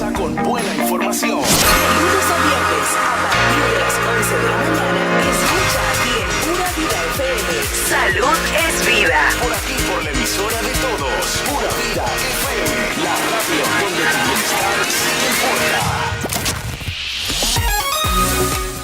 Comienza con buena información. Lunes a viernes a partir de las 11 de la mañana. Escucha aquí en Pura Vida FM. Salud es vida. Por aquí, por la emisora de todos. Pura Vida FM. La radio donde tu bienestar sí importa.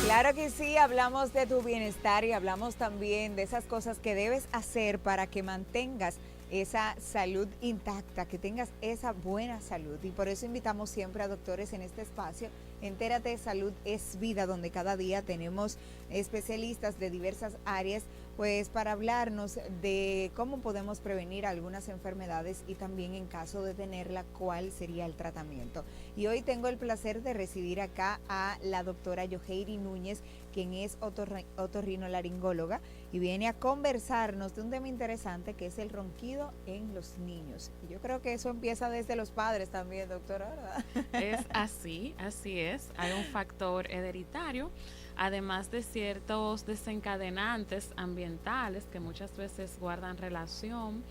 Claro que sí, hablamos de tu bienestar y hablamos también de esas cosas que debes hacer para que mantengas esa salud intacta, que tengas esa buena salud. Y por eso invitamos siempre a doctores en este espacio. Entérate de Salud es Vida, donde cada día tenemos especialistas de diversas áreas, pues para hablarnos de cómo podemos prevenir algunas enfermedades y también en caso de tenerla, cuál sería el tratamiento. Y hoy tengo el placer de recibir acá a la doctora Yoheiri Núñez, quien es otorrinolaringóloga y viene a conversarnos de un tema interesante que es el ronquido en los niños. Y yo creo que eso empieza desde los padres también, doctora, ¿verdad? Es así es. Hay un factor hereditario, además de ciertos desencadenantes ambientales que muchas veces guardan relación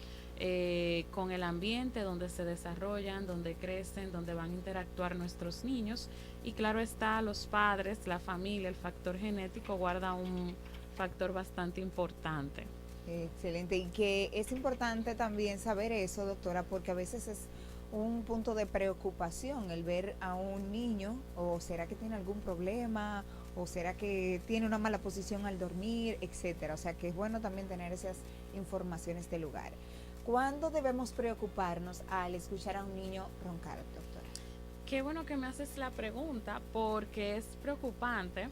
con el ambiente donde se desarrollan, donde crecen, donde van a interactuar nuestros niños. Y claro está, los padres, la familia, el factor genético guarda un factor bastante importante. Excelente, y que es importante también saber eso, doctora, porque a veces es un punto de preocupación el ver a un niño, o será que tiene algún problema, o será que tiene una mala posición al dormir, etcétera. O sea que es bueno también tener esas informaciones de lugar. ¿Cuándo debemos preocuparnos al escuchar a un niño roncar, doctora? Qué bueno que me haces la pregunta, porque es preocupante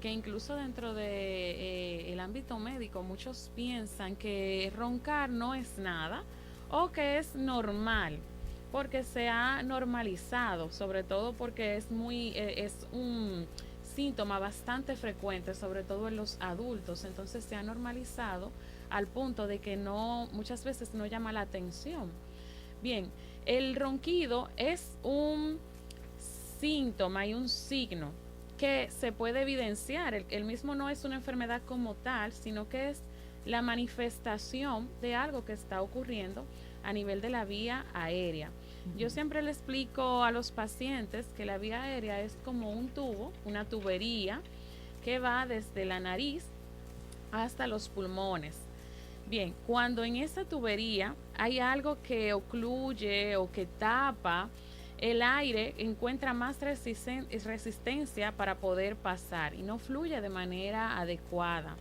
que incluso dentro de el ámbito médico muchos piensan que roncar no es nada o que es normal, porque se ha normalizado, sobre todo porque es un síntoma bastante frecuente, sobre todo en los adultos. Entonces se ha normalizado al punto de que muchas veces no llama la atención. Bien, el ronquido es un síntoma y un signo que se puede evidenciar. El mismo no es una enfermedad como tal, sino que es la manifestación de algo que está ocurriendo a nivel de la vía aérea. Yo siempre le explico a los pacientes que la vía aérea es como un tubo, una tubería que va desde la nariz hasta los pulmones. Bien, cuando en esa tubería hay algo que ocluye o que tapa, el aire encuentra más resistencia para poder pasar y no fluye de manera adecuada.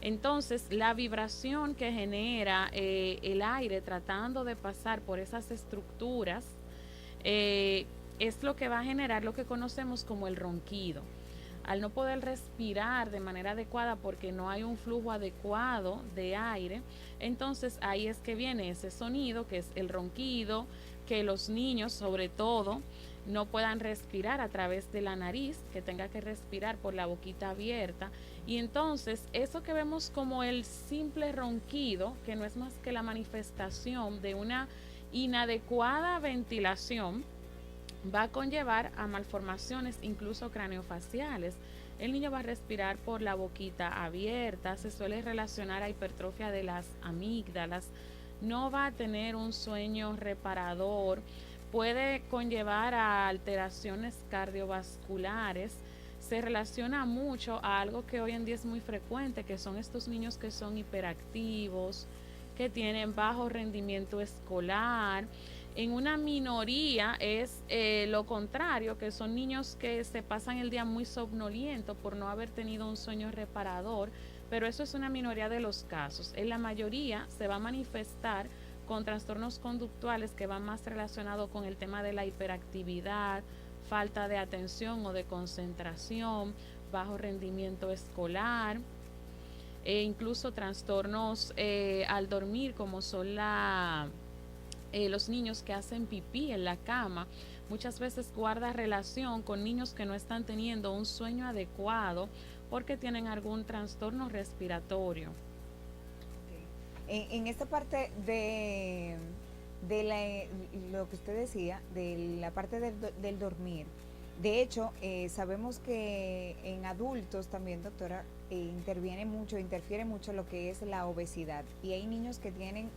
Entonces, la vibración que genera el aire tratando de pasar por esas estructuras es lo que va a generar lo que conocemos como el ronquido. Al no poder respirar de manera adecuada porque no hay un flujo adecuado de aire, entonces ahí es que viene ese sonido que es el ronquido, que los niños sobre todo no puedan respirar a través de la nariz, que tenga que respirar por la boquita abierta. Y entonces eso que vemos como el simple ronquido, que no es más que la manifestación de una inadecuada ventilación, va a conllevar a malformaciones incluso craneofaciales. El niño va a respirar por la boquita abierta, se suele relacionar a hipertrofia de las amígdalas, no va a tener un sueño reparador, puede conllevar a alteraciones cardiovasculares. Se relaciona mucho a algo que hoy en día es muy frecuente, que son estos niños que son hiperactivos, que tienen bajo rendimiento escolar. En una minoría es lo contrario, que son niños que se pasan el día muy somnolientos por no haber tenido un sueño reparador, pero eso es una minoría de los casos. En la mayoría se va a manifestar con trastornos conductuales que van más relacionados con el tema de la hiperactividad, falta de atención o de concentración, bajo rendimiento escolar, e incluso trastornos al dormir, como son los niños que hacen pipí en la cama. Muchas veces guarda relación con niños que no están teniendo un sueño adecuado porque tienen algún trastorno respiratorio. En esta parte de lo que usted decía, de la parte del dormir, de hecho, sabemos que en adultos también, doctora, interfiere mucho lo que es la obesidad. Y hay niños que tienen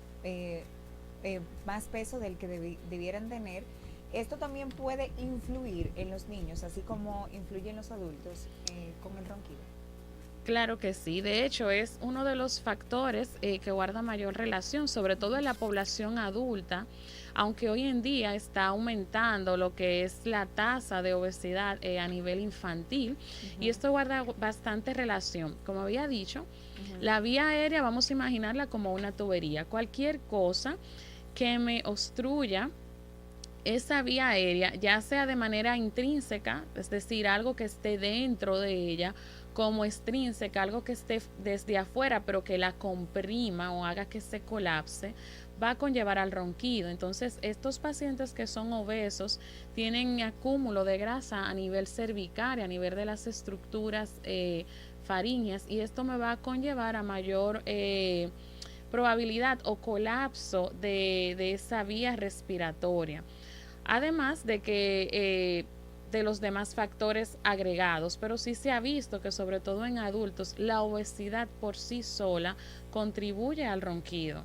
más peso del que debieran tener Esto también puede influir en los niños, así como influye en los adultos con el ronquido. Claro que sí, de hecho es uno de los factores que guarda mayor relación, sobre todo en la población adulta, aunque hoy en día está aumentando lo que es la tasa de obesidad a nivel infantil y esto guarda bastante relación. Como había dicho, la vía aérea vamos a imaginarla como una tubería, cualquier cosa que me obstruya esa vía aérea, ya sea de manera intrínseca, es decir, algo que esté dentro de ella, como extrínseca, algo que esté desde afuera, pero que la comprima o haga que se colapse, va a conllevar al ronquido. Entonces, estos pacientes que son obesos tienen acúmulo de grasa a nivel cervical, a nivel de las estructuras faríngeas, y esto me va a conllevar a mayor probabilidad o colapso de esa vía respiratoria. Además de que de los demás factores agregados, pero sí se ha visto que sobre todo en adultos la obesidad por sí sola contribuye al ronquido.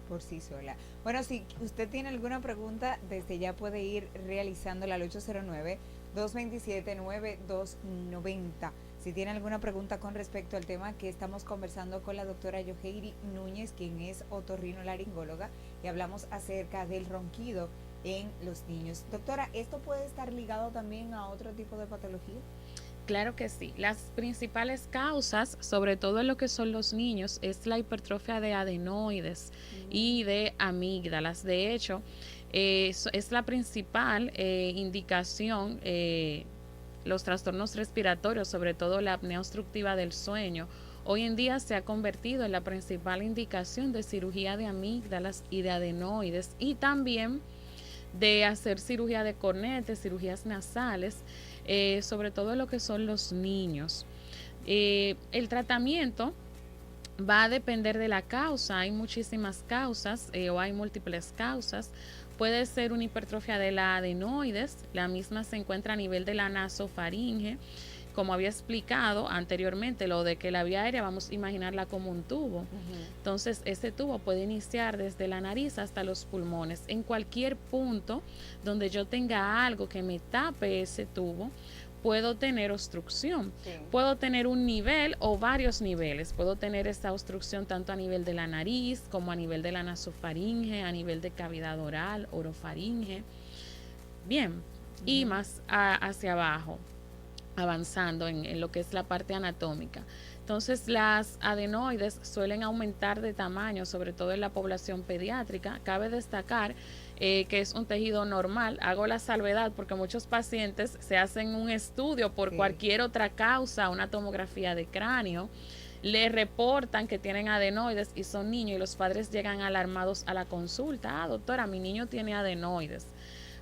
Por sí sola. Bueno, si usted tiene alguna pregunta, desde ya puede ir realizándola al 809-227-9290. Si tiene alguna pregunta con respecto al tema que estamos conversando con la doctora Yoheiri Núñez, quien es otorrinolaringóloga, y hablamos acerca del ronquido en los niños. Doctora, ¿esto puede estar ligado también a otro tipo de patología? Claro que sí. Las principales causas, sobre todo en lo que son los niños, es la hipertrofia de adenoides y de amígdalas. De hecho, es la principal indicación, los trastornos respiratorios, sobre todo la apnea obstructiva del sueño. Hoy en día se ha convertido en la principal indicación de cirugía de amígdalas y de adenoides y también de hacer cirugía de cornetes, cirugías nasales, sobre todo en lo que son los niños. El tratamiento va a depender de la causa, hay muchísimas causas o hay múltiples causas. Puede ser una hipertrofia de la adenoides, la misma se encuentra a nivel de la nasofaringe, como había explicado anteriormente, lo de que la vía aérea vamos a imaginarla como un tubo. Entonces, ese tubo puede iniciar desde la nariz hasta los pulmones. En cualquier punto donde yo tenga algo que me tape ese tubo, puedo tener obstrucción. Sí. Puedo tener un nivel o varios niveles. Puedo tener esta obstrucción tanto a nivel de la nariz como a nivel de la nasofaringe, a nivel de cavidad oral, orofaringe. Bien, y más hacia abajo, avanzando en lo que es la parte anatómica. Entonces, las adenoides suelen aumentar de tamaño, sobre todo en la población pediátrica. Cabe destacar que es un tejido normal. Hago la salvedad porque muchos pacientes se hacen un estudio por cualquier otra causa, una tomografía de cráneo, le reportan que tienen adenoides y son niños y los padres llegan alarmados a la consulta. Ah, doctora, mi niño tiene adenoides.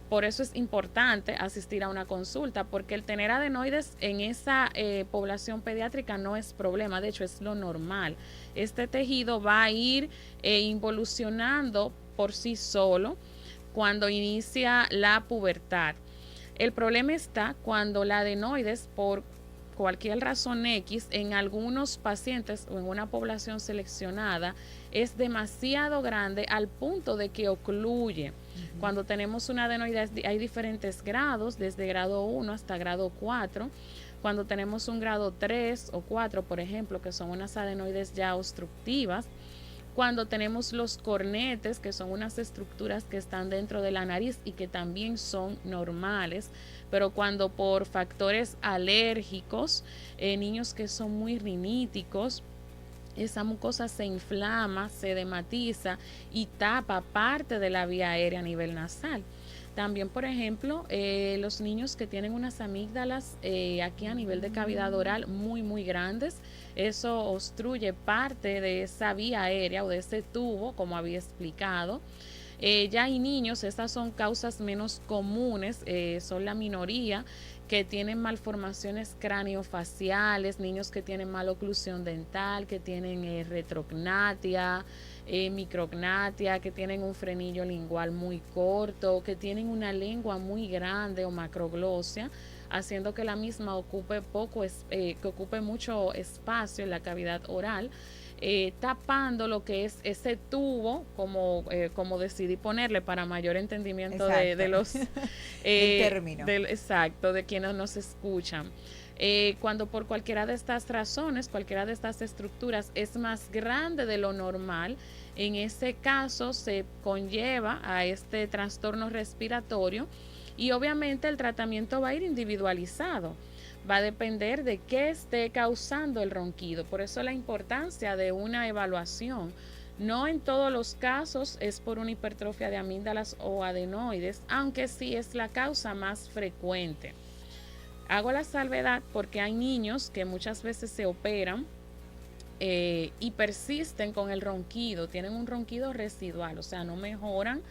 Por eso es importante asistir a una consulta, porque el tener adenoides en esa población pediátrica no es problema, de hecho es lo normal. Este tejido va a ir involucionando por sí solo cuando inicia la pubertad. El problema está cuando la adenoides, por cualquier razón X, en algunos pacientes o en una población seleccionada, es demasiado grande al punto de que ocluye. Cuando tenemos una adenoides hay diferentes grados, desde grado 1 hasta grado 4. Cuando tenemos un grado 3 o 4, por ejemplo, que son unas adenoides ya obstructivas. Cuando tenemos los cornetes, que son unas estructuras que están dentro de la nariz y que también son normales, pero cuando por factores alérgicos, niños que son muy riníticos, esa mucosa se inflama, se edematiza y tapa parte de la vía aérea a nivel nasal. También, por ejemplo, los niños que tienen unas amígdalas aquí a nivel de cavidad oral muy grandes, eso obstruye parte de esa vía aérea o de ese tubo, como había explicado. Ya hay niños, estas son causas menos comunes, son la minoría, que tienen malformaciones craneofaciales, niños que tienen maloclusión dental, que tienen retrognatia, micrognatia, que tienen un frenillo lingual muy corto, que tienen una lengua muy grande o macroglosia, haciendo que la misma ocupe que ocupe mucho espacio en la cavidad oral. tapando lo que es ese tubo, como decidí ponerle para mayor entendimiento de los término. Exacto, de quienes nos escuchan. Cuando por cualquiera de estas razones, cualquiera de estas estructuras es más grande de lo normal, en ese caso se conlleva a este trastorno respiratorio y obviamente el tratamiento va a ir individualizado. Va a depender de qué esté causando el ronquido. Por eso la importancia de una evaluación. No en todos los casos es por una hipertrofia de amígdalas o adenoides, aunque sí es la causa más frecuente. Hago la salvedad porque hay niños que muchas veces se operan y persisten con el ronquido, tienen un ronquido residual, o sea, no mejoran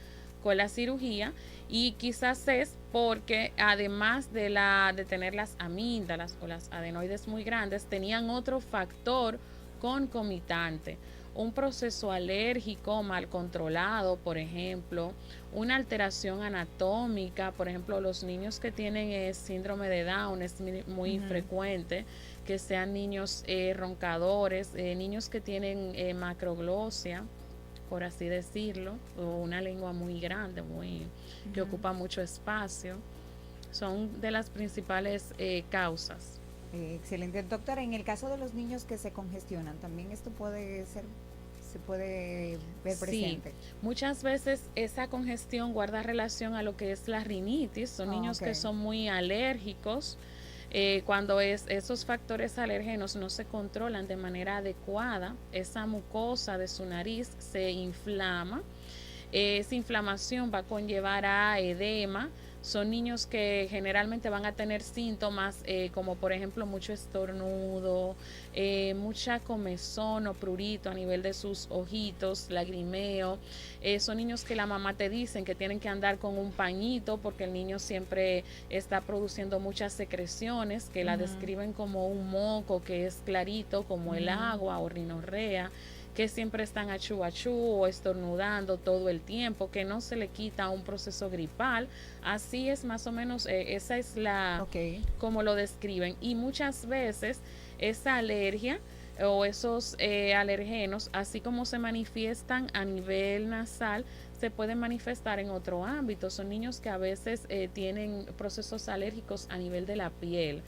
con la cirugía y quizás es porque además de tener las amígdalas o las adenoides muy grandes, tenían otro factor concomitante, un proceso alérgico mal controlado, por ejemplo, una alteración anatómica, por ejemplo, los niños que tienen síndrome de Down es muy frecuente que sean niños roncadores, niños que tienen macroglosia, por así decirlo, o una lengua muy grande, que ocupa mucho espacio, son de las principales causas. Excelente, doctora. En el caso de los niños que se congestionan, también esto se puede ver presente. Sí, muchas veces esa congestión guarda relación a lo que es la rinitis, son niños que son muy alérgicos. Cuando esos factores alérgenos no se controlan de manera adecuada, esa mucosa de su nariz se inflama. Esa inflamación va a conllevar a edema. Son niños que generalmente van a tener síntomas como por ejemplo mucho estornudo, mucha comezón o prurito a nivel de sus ojitos, lagrimeo. Son niños que la mamá te dicen que tienen que andar con un pañito porque el niño siempre está produciendo muchas secreciones que la describen como un moco que es clarito como el agua o rinorrea, que siempre están achú o estornudando todo el tiempo, que no se le quita un proceso gripal. Así es más o menos, esa es como lo describen. Y muchas veces esa alergia o esos alergenos, así como se manifiestan a nivel nasal, se pueden manifestar en otro ámbito. Son niños que a veces tienen procesos alérgicos a nivel de la piel.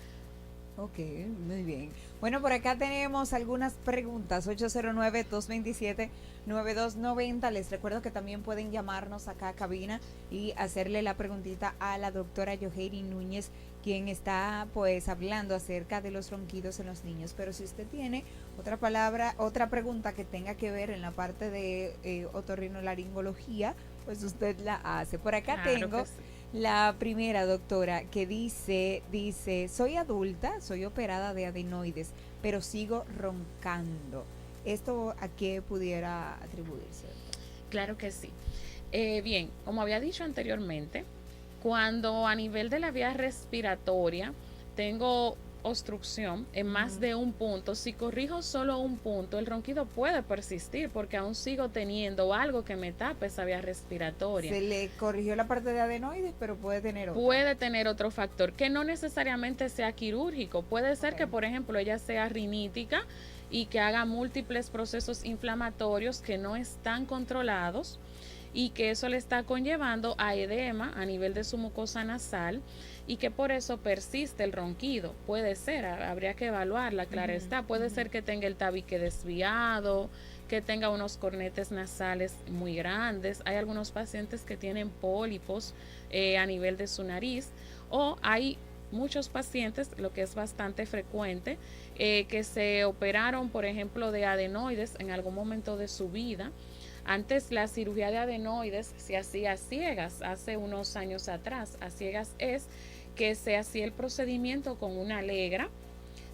Ok, muy bien. Bueno, por acá tenemos algunas preguntas. 809-227-9290. Les recuerdo que también pueden llamarnos acá a cabina y hacerle la preguntita a la doctora Yoheiri Núñez, quien está pues hablando acerca de los ronquidos en los niños. Pero si usted tiene otra pregunta que tenga que ver en la parte de otorrinolaringología, pues usted la hace. Por acá tengo la primera, doctora, que dice, soy adulta, soy operada de adenoides, pero sigo roncando. ¿Esto a qué pudiera atribuirse? Claro que sí. Bien, como había dicho anteriormente, cuando a nivel de la vía respiratoria tengo obstrucción en más de un punto, si corrijo solo un punto, el ronquido puede persistir porque aún sigo teniendo algo que me tape esa vía respiratoria. Se le corrigió la parte de adenoides, pero puede tener otro. Puede tener otro factor que no necesariamente sea quirúrgico. Puede ser que, por ejemplo, ella sea rinítica y que haga múltiples procesos inflamatorios que no están controlados y que eso le está conllevando a edema a nivel de su mucosa nasal y que por eso persiste el ronquido. Puede ser, habría que evaluarla, claro está. Puede ser que tenga el tabique desviado, que tenga unos cornetes nasales muy grandes. Hay algunos pacientes que tienen pólipos a nivel de su nariz, o hay muchos pacientes, lo que es bastante frecuente, que se operaron, por ejemplo, de adenoides en algún momento de su vida. Antes la cirugía de adenoides se hacía a ciegas, hace unos años atrás. A ciegas es que se hacía el procedimiento con una alegra,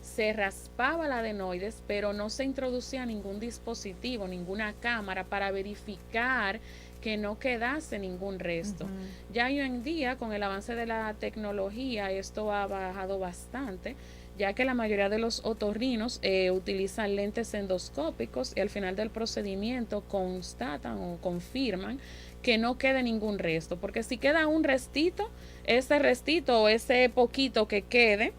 se raspaba el adenoides, pero no se introducía ningún dispositivo, ninguna cámara para verificar que no quedase ningún resto. Ya hoy en día, con el avance de la tecnología, esto ha bajado bastante, ya que la mayoría de los otorrinos utilizan lentes endoscópicos y al final del procedimiento constatan o confirman que no quede ningún resto, porque si queda un restito, ese restito o ese poquito que quede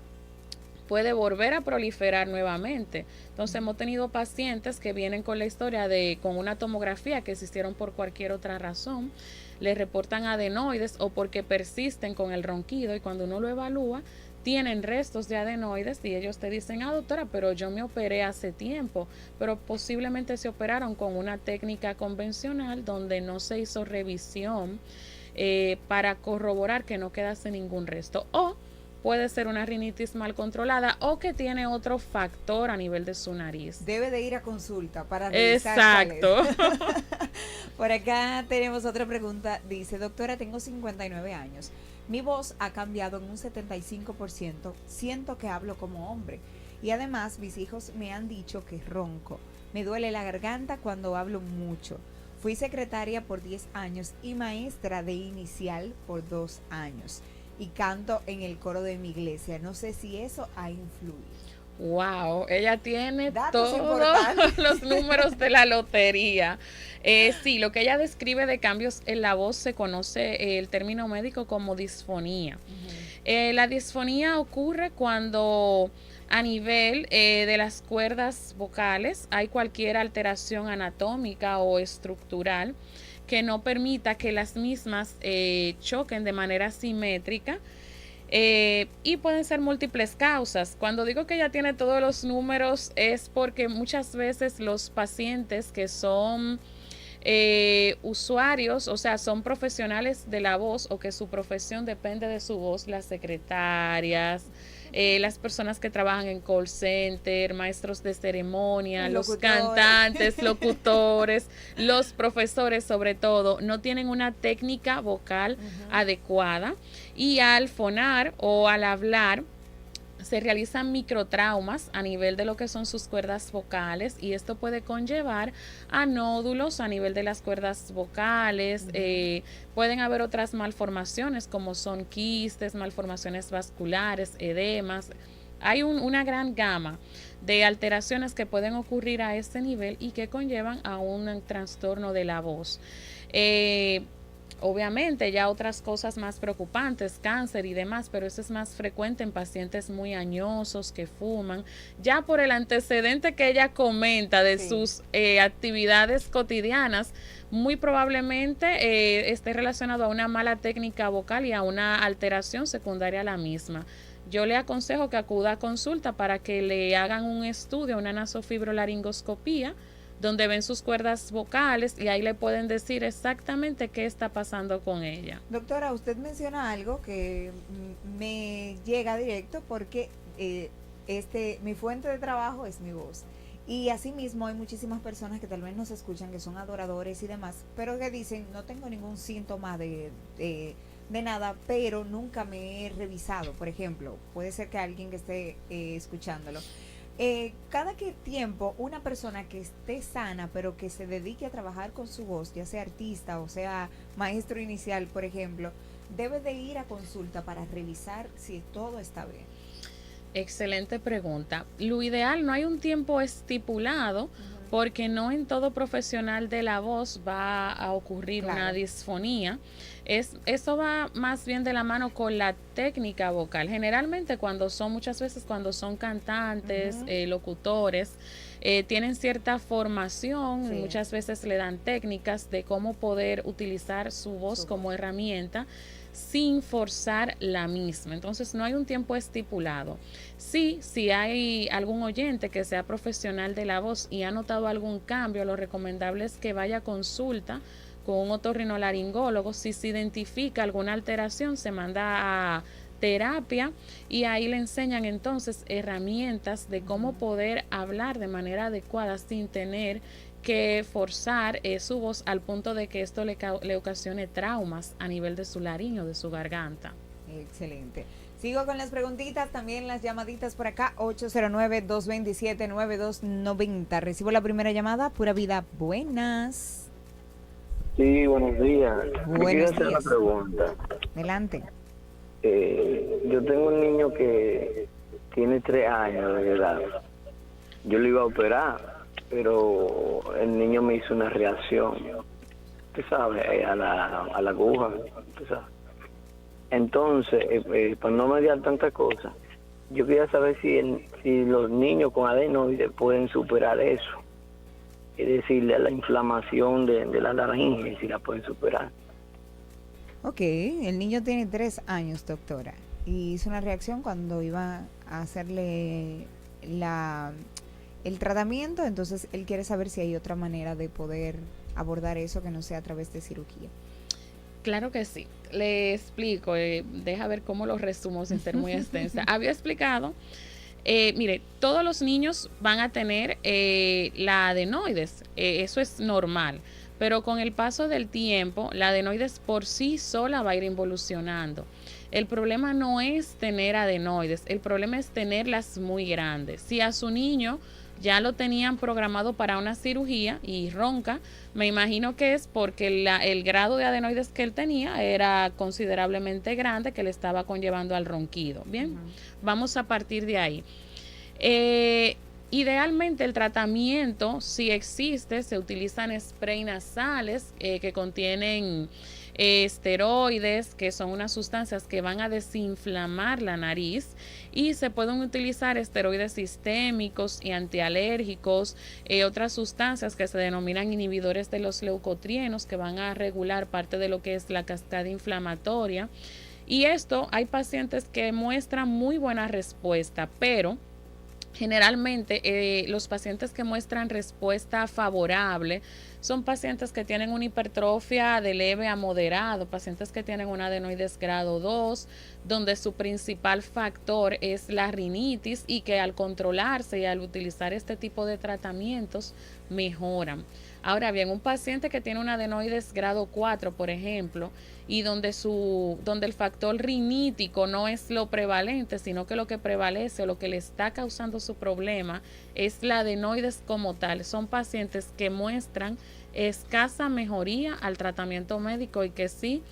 puede volver a proliferar nuevamente. Entonces hemos tenido pacientes que vienen con la historia de con una tomografía que se hicieron por cualquier otra razón, les reportan adenoides o porque persisten con el ronquido, y cuando uno lo evalúa tienen restos de adenoides y ellos te dicen, doctora, pero yo me operé hace tiempo, pero posiblemente se operaron con una técnica convencional donde no se hizo revisión para corroborar que no quedase ningún resto, o puede ser una rinitis mal controlada o que tiene otro factor a nivel de su nariz. Debe de ir a consulta para revisar. Exacto. Por acá tenemos otra pregunta. Dice, doctora, tengo 59 años. Mi voz ha cambiado en un 75%. Siento que hablo como hombre. Y además mis hijos me han dicho que ronco. Me duele la garganta cuando hablo mucho. Fui secretaria por 10 años y maestra de inicial por 2 años. Y canto en el coro de mi iglesia. No sé si eso ha influido. Wow, ella tiene Datos todos los números de la lotería. Sí, lo que ella describe de cambios en la voz se conoce el término médico como disfonía. La disfonía ocurre cuando a nivel de las cuerdas vocales hay cualquier alteración anatómica o estructural que no permita que las mismas choquen de manera simétrica. Y pueden ser múltiples causas. Cuando digo que ella tiene todos los números es porque muchas veces los pacientes que son usuarios, o sea, son profesionales de la voz o que su profesión depende de su voz, las secretarias, las personas que trabajan en call center, maestros de ceremonia, los cantantes, locutores, los profesores sobre todo, no tienen una técnica vocal adecuada, y al fonar o al hablar se realizan microtraumas a nivel de lo que son sus cuerdas vocales, y esto puede conllevar a nódulos a nivel de las cuerdas vocales. Pueden haber otras malformaciones como son quistes, malformaciones vasculares, edemas. Hay una gran gama de alteraciones que pueden ocurrir a este nivel y que conllevan a un trastorno de la voz. Obviamente ya otras cosas más preocupantes, cáncer y demás, pero eso es más frecuente en pacientes muy añosos que fuman. Ya por el antecedente que ella comenta de sus actividades cotidianas, muy probablemente esté relacionado a una mala técnica vocal y a una alteración secundaria a la misma. Yo le aconsejo que acuda a consulta para que le hagan un estudio, una nasofibrolaringoscopía, donde ven sus cuerdas vocales y ahí le pueden decir exactamente qué está pasando con ella. Doctora, usted menciona algo que me llega directo porque mi fuente de trabajo es mi voz. Y asimismo hay muchísimas personas que tal vez nos escuchan, que son adoradores y demás, pero que dicen, no tengo ningún síntoma de nada, pero nunca me he revisado. Por ejemplo, puede ser que alguien que esté escuchándolo, cada que tiempo una persona que esté sana pero que se dedique a trabajar con su voz, ya sea artista o sea maestro inicial, por ejemplo, debe de ir a consulta para revisar si todo está bien. Excelente pregunta. Lo ideal, no hay un tiempo estipulado, porque no en todo profesional de la voz va a ocurrir una disfonía. Eso va más bien de la mano con la técnica vocal. Generalmente muchas veces cuando son cantantes, locutores, tienen cierta formación, y muchas veces le dan técnicas de cómo poder utilizar su voz como herramienta sin forzar la misma. Entonces no hay un tiempo estipulado. Sí, si hay algún oyente que sea profesional de la voz y ha notado algún cambio, lo recomendable es que vaya a consulta con un otorrinolaringólogo. Si se identifica alguna alteración, se manda a terapia y ahí le enseñan entonces herramientas de cómo poder hablar de manera adecuada sin tener que forzar su voz al punto de que esto le ocasione traumas a nivel de su laringe o de su garganta. Excelente. Sigo con las preguntitas, también las llamaditas por acá, 809-227-9290. Recibo la primera llamada, Pura Vida, buenas. Sí, buenos días. Buenos hacer una pregunta. Adelante. Yo tengo un niño que tiene 3 años de edad. Yo lo iba a operar, pero el niño me hizo una reacción, tú sabes, a la aguja, tú sabes. Entonces, para no mediar tanta cosa, yo quería saber si los niños con adenoides pueden superar eso. Es decir, la inflamación de la laringe, si la pueden superar. Ok, el niño tiene 3 años, doctora, y hizo una reacción cuando iba a hacerle el tratamiento, entonces él quiere saber si hay otra manera de poder abordar eso que no sea a través de cirugía. Claro que sí. Le explico, deja ver cómo lo resumo sin ser muy extensa. Había explicado, mire, todos los niños van a tener la adenoides, eso es normal, pero con el paso del tiempo, la adenoides por sí sola va a ir involucionando. El problema no es tener adenoides, el problema es tenerlas muy grandes. Si a su niño ya lo tenían programado para una cirugía y ronca, me imagino que es porque el grado de adenoides que él tenía era considerablemente grande, que le estaba conllevando al ronquido. Bien, vamos a partir de ahí. Idealmente el tratamiento, si existe, se utilizan spray nasales que contienen esteroides, que son unas sustancias que van a desinflamar la nariz, y se pueden utilizar esteroides sistémicos y antialérgicos, otras sustancias que se denominan inhibidores de los leucotrienos, que van a regular parte de lo que es la cascada inflamatoria. Y esto, hay pacientes que muestran muy buena respuesta, pero generalmente los pacientes que muestran respuesta favorable son pacientes que tienen una hipertrofia de leve a moderado, pacientes que tienen una adenoides grado 2, donde su principal factor es la rinitis y que al controlarse y al utilizar este tipo de tratamientos mejoran. Ahora bien, un paciente que tiene una adenoides grado 4, por ejemplo, y donde el factor rinítico no es lo prevalente, sino que lo que prevalece o lo que le está causando su problema es la adenoides como tal. Son pacientes que muestran escasa mejoría al tratamiento médico y que sí,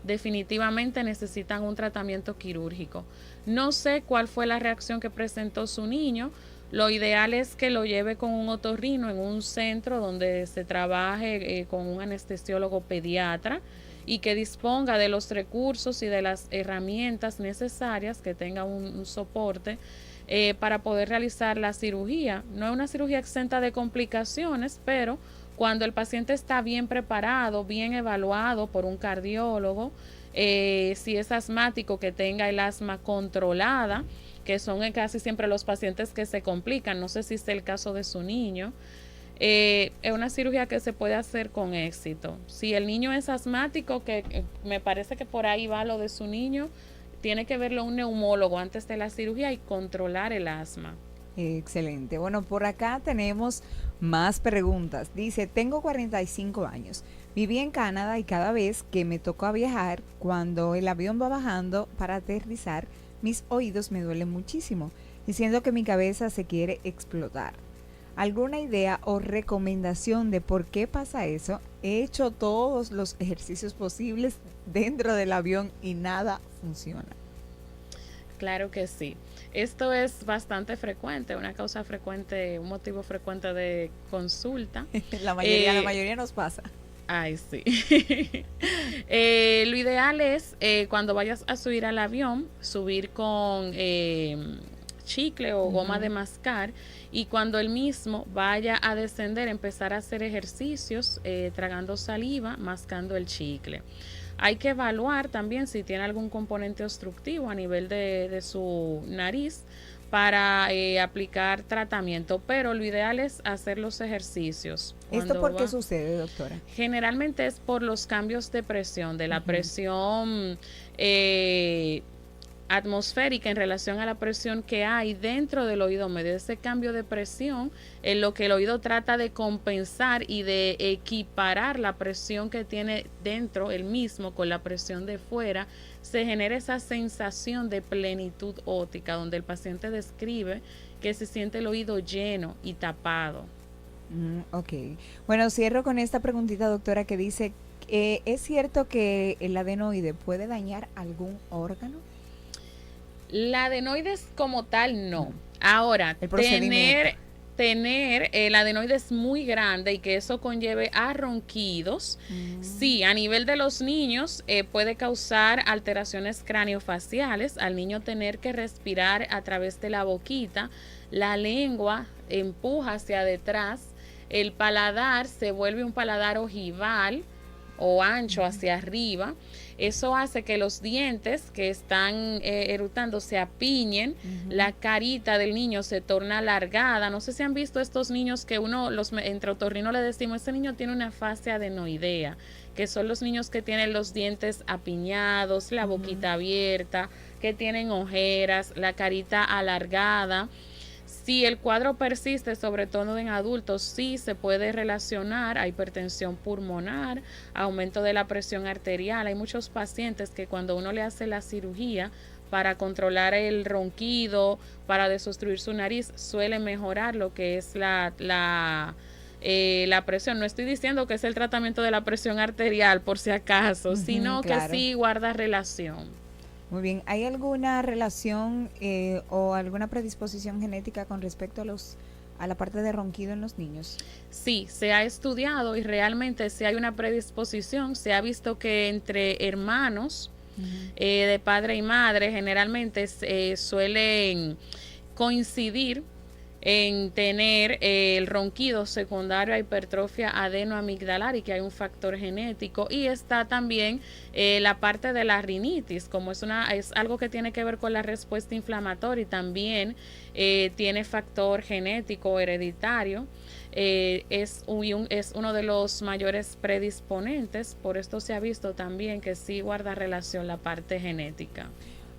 definitivamente necesitan un tratamiento quirúrgico. No sé cuál fue la reacción que presentó su niño. Lo ideal es que lo lleve con un otorrino en un centro donde se trabaje con un anestesiólogo pediatra y que disponga de los recursos y de las herramientas necesarias, que tenga un soporte para poder realizar la cirugía. No es una cirugía exenta de complicaciones, pero cuando el paciente está bien preparado, bien evaluado por un cardiólogo, si es asmático, que tenga el asma controlada, que son casi siempre los pacientes que se complican, no sé si es el caso de su niño, es una cirugía que se puede hacer con éxito. Si el niño es asmático, que me parece que por ahí va lo de su niño, tiene que verlo un neumólogo antes de la cirugía y controlar el asma. Excelente. Bueno, por acá tenemos más preguntas. Dice, tengo 45 años. Viví en Canadá y cada vez que me toca viajar, cuando el avión va bajando para aterrizar, mis oídos me duelen muchísimo y siento que mi cabeza se quiere explotar. ¿Alguna idea o recomendación de por qué pasa eso? He hecho todos los ejercicios posibles dentro del avión y nada funciona. Claro que sí. Esto es bastante frecuente, una causa frecuente, un motivo frecuente de consulta. La mayoría nos pasa. Ay, sí. Lo ideal es cuando vayas a subir al avión, subir con chicle o goma de mascar, y cuando el mismo vaya a descender, empezar a hacer ejercicios tragando saliva, mascando el chicle. Hay que evaluar también si tiene algún componente obstructivo a nivel de su nariz para aplicar tratamiento, pero lo ideal es hacer los ejercicios. ¿Esto por qué sucede, doctora? Generalmente es por los cambios de presión, de la presión atmosférica en relación a la presión que hay dentro del oído medio. Ese cambio de presión en lo que el oído trata de compensar y de equiparar la presión que tiene dentro el mismo con la presión de fuera, se genera esa sensación de plenitud óptica donde el paciente describe que se siente el oído lleno y tapado. Ok. Bueno, cierro con esta preguntita, doctora, que dice, ¿es cierto que el adenoide puede dañar algún órgano? La adenoides como tal, no. Ahora, tener el adenoides muy grande y que eso conlleve a ronquidos. Sí, a nivel de los niños puede causar alteraciones craniofaciales, al niño tener que respirar a través de la boquita, la lengua empuja hacia detrás, el paladar se vuelve un paladar ojival o ancho hacia arriba. Eso hace que los dientes que están erutando se apiñen, la carita del niño se torna alargada. No sé si han visto estos niños que entre otorrino le decimos, este niño tiene una fase adenoidea, que son los niños que tienen los dientes apiñados, la boquita abierta, que tienen ojeras, la carita alargada. Si el cuadro persiste, sobre todo en adultos, sí se puede relacionar a hipertensión pulmonar, aumento de la presión arterial. Hay muchos pacientes que cuando uno le hace la cirugía para controlar el ronquido, para desobstruir su nariz, suele mejorar lo que es la presión. No estoy diciendo que es el tratamiento de la presión arterial por si acaso, sino claro, que sí guarda relación. Muy bien, ¿hay alguna relación o alguna predisposición genética con respecto a la parte de ronquido en los niños? Sí, se ha estudiado y realmente sí hay una predisposición. Se ha visto que entre hermanos de padre y madre generalmente suelen coincidir en tener el ronquido secundario a hipertrofia adenoamigdalar y que hay un factor genético. Y está también la parte de la rinitis, como es algo que tiene que ver con la respuesta inflamatoria y también tiene factor genético hereditario. Es uno de los mayores predisponentes. Por esto se ha visto también que sí guarda relación la parte genética.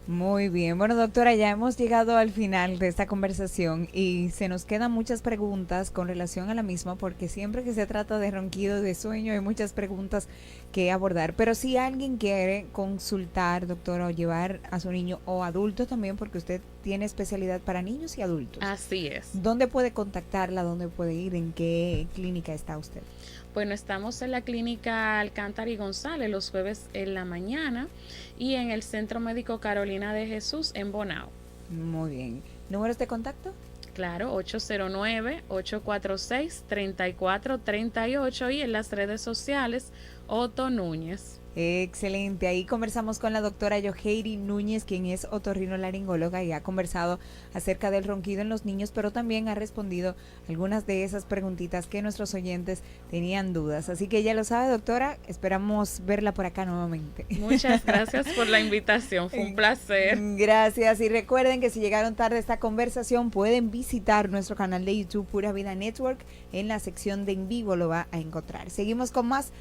Muy bien, bueno doctora, ya hemos llegado al final de esta conversación y se nos quedan muchas preguntas con relación a la misma, porque siempre que se trata de ronquido, de sueño, hay muchas preguntas que abordar. Pero si alguien quiere consultar, doctora, o llevar a su niño o adulto también, porque usted tiene especialidad para niños y adultos. Así es. ¿Dónde puede contactarla? ¿Dónde puede ir? ¿En qué clínica está usted? Bueno, estamos en la clínica Alcántara y González los jueves en la mañana y en el Centro Médico Carolina de Jesús en Bonao. Muy bien. ¿Números de contacto? Claro, 809-846-3438 y en las redes sociales Otto Núñez. Excelente, ahí conversamos con la doctora Yoheiri Núñez, quien es otorrinolaringóloga y ha conversado acerca del ronquido en los niños, pero también ha respondido algunas de esas preguntitas que nuestros oyentes tenían dudas. Así que ya lo sabe, doctora, esperamos verla por acá nuevamente. Muchas gracias por la invitación, fue un placer. Gracias, y recuerden que si llegaron tarde a esta conversación pueden visitar nuestro canal de YouTube Pura Vida Network, en la sección de en vivo lo va a encontrar. Seguimos con más